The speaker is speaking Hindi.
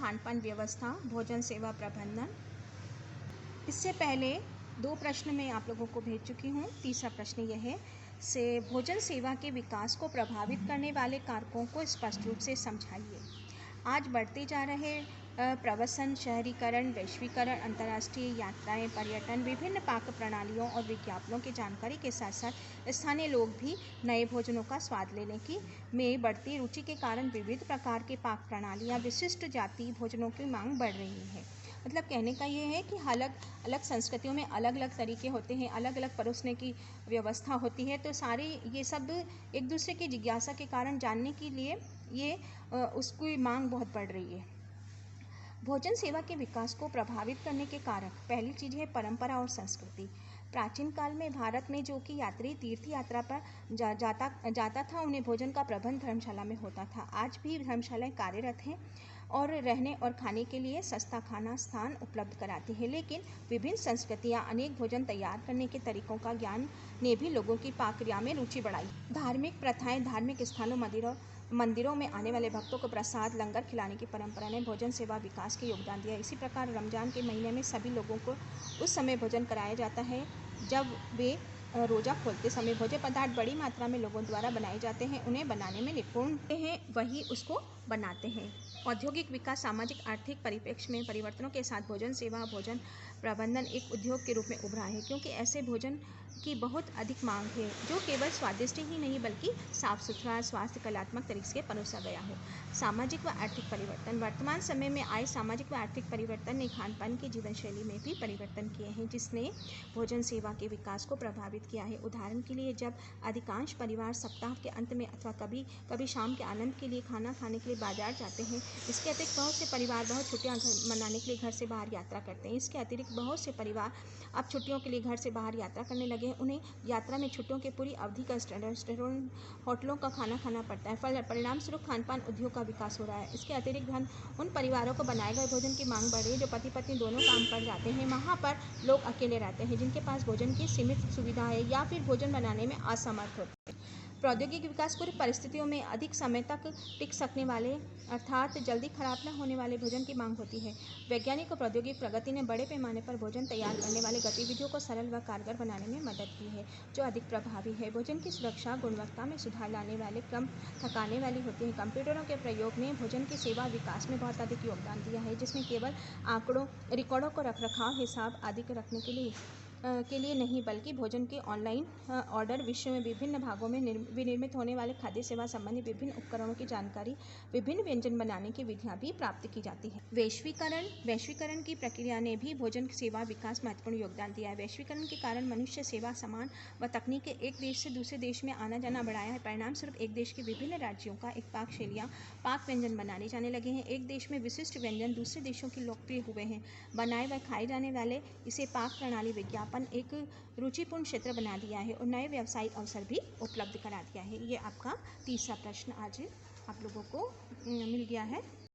खान पान व्यवस्था, भोजन सेवा प्रबंधन। इससे पहले 2 प्रश्न मैं आप लोगों को भेज चुकी हूँ। तीसरा प्रश्न यह है से भोजन सेवा के विकास को प्रभावित करने वाले कारकों को स्पष्ट रूप से समझाइए। आज बढ़ते जा रहे प्रवसन, शहरीकरण, वैश्वीकरण, अंतर्राष्ट्रीय यात्राएं, पर्यटन, विभिन्न पाक प्रणालियों और विज्ञापनों की जानकारी के साथ साथ स्थानीय लोग भी नए भोजनों का स्वाद लेने की में बढ़ती रुचि के कारण विविध प्रकार के पाक प्रणालियां, विशिष्ट जातीय भोजनों की मांग बढ़ रही है। मतलब कहने का ये है कि अलग अलग संस्कृतियों में अलग अलग तरीके होते हैं, अलग अलग परोसने की व्यवस्था होती है, तो सारी ये सब एक दूसरे की जिज्ञासा के कारण जानने के लिए ये उसकी मांग बहुत बढ़ रही है। भोजन सेवा के विकास को प्रभावित करने के कारक, पहली चीज़ है परंपरा और संस्कृति। प्राचीन काल में भारत में जो कि यात्री तीर्थ यात्रा पर जाता था, उन्हें भोजन का प्रबंध धर्मशाला में होता था। आज भी धर्मशालाएं कार्यरत हैं और रहने और खाने के लिए सस्ता खाना स्थान उपलब्ध कराती है, लेकिन विभिन्न संस्कृतियां अनेक भोजन तैयार करने के तरीकों का ज्ञान ने भी लोगों की पाकक्रिया में रुचि बढ़ाई। धार्मिक प्रथाएं, धार्मिक स्थानों, मंदिरों में आने वाले भक्तों को प्रसाद, लंगर खिलाने की परंपरा ने भोजन सेवा विकास के योगदान दिया। इसी प्रकार रमजान के महीने में सभी लोगों को उस समय भोजन कराया जाता है जब वे रोज़ा खोलते समय भोज्य पदार्थ बड़ी मात्रा में लोगों द्वारा बनाए जाते हैं, उन्हें बनाने में निपुण हैं, वही उसको बनाते हैं। औद्योगिक विकास, सामाजिक आर्थिक परिप्रेक्ष्य में परिवर्तनों के साथ भोजन सेवा, भोजन प्रबंधन एक उद्योग के रूप में उभरा है, क्योंकि ऐसे भोजन की बहुत अधिक मांग है जो केवल स्वादिष्ट ही नहीं बल्कि साफ सुथरा, स्वास्थ्य, कलात्मक तरीके से परोसा गया हो। सामाजिक व आर्थिक परिवर्तन, वर्तमान समय में आए सामाजिक व आर्थिक परिवर्तन ने खान पान की जीवन शैली में भी परिवर्तन किए हैं, जिसने भोजन सेवा के विकास को प्रभावित किया है। उदाहरण के लिए, जब अधिकांश परिवार सप्ताह के अंत में अथवा कभी कभी शाम के आनंद के लिए खाना खाने के लिए बाजार जाते हैं, इसके अतिरिक्त बहुत से परिवार बहुत छुट्टियां मनाने के लिए घर से बाहर यात्रा करते हैं। इसके अतिरिक्त बहुत से परिवार अब छुट्टियों के लिए घर से बाहर यात्रा करने लगे हैं। उन्हें यात्रा में छुट्टियों की पूरी अवधि का रेस्टोरेंट, होटलों का खाना खाना पड़ता है। परिणाम स्वरूप खान पान उद्योग का विकास हो रहा है। इसके अतिरिक्त उन परिवारों को बनाए गए भोजन की मांग बढ़ रही है जो पति पत्नी दोनों काम पर जाते हैं। वहाँ पर लोग अकेले रहते हैं जिनके पास भोजन की सीमित सुविधा है या फिर भोजन बनाने में असमर्थ होते हैं। प्रौद्योगिकी विकास पूरी परिस्थितियों में अधिक समय तक टिक सकने वाले, अर्थात जल्दी खराब न होने वाले भोजन की मांग होती है। वैज्ञानिक और प्रौद्योगिक प्रगति ने बड़े पैमाने पर भोजन तैयार करने वाले गतिविधियों को सरल व कारगर बनाने में मदद की है, जो अधिक प्रभावी है। भोजन की सुरक्षा, गुणवत्ता में सुधार लाने वाले, कम थकाने वाली होती है। कंप्यूटरों के प्रयोग ने भोजन की सेवा विकास में बहुत अधिक योगदान दिया है, जिसमें केवल रिकॉर्डों को रखरखाव, हिसाब आदि रखने के लिए नहीं, बल्कि भोजन के ऑनलाइन ऑर्डर, विश्व में विभिन्न भागों में विनिर्मित होने वाले खाद्य सेवा संबंधी विभिन्न उपकरणों की जानकारी, विभिन्न व्यंजन बनाने की विधियां भी प्राप्त की जाती है। वैश्वीकरण की प्रक्रिया ने भी भोजन सेवा विकास महत्वपूर्ण योगदान दिया है। वैश्वीकरण के कारण मनुष्य सेवा, सामान व तकनीक एक देश से दूसरे देश में आना जाना बढ़ाया है। परिणाम स्वरूप एक देश के विभिन्न राज्यों का एक पाक शैलियाँ, पाक व्यंजन बनाने जाने लगे हैं। एक देश में विशिष्ट व्यंजन दूसरे देशों की लोकप्रिय हुए हैं। बनाए व खाए जाने वाले इसे पाक प्रणाली विज्ञापन एक रुचिपूर्ण क्षेत्र बना दिया है और नए व्यावसायिक अवसर भी उपलब्ध करा दिया है। ये आपका तीसरा प्रश्न आज आप लोगों को मिल गया है।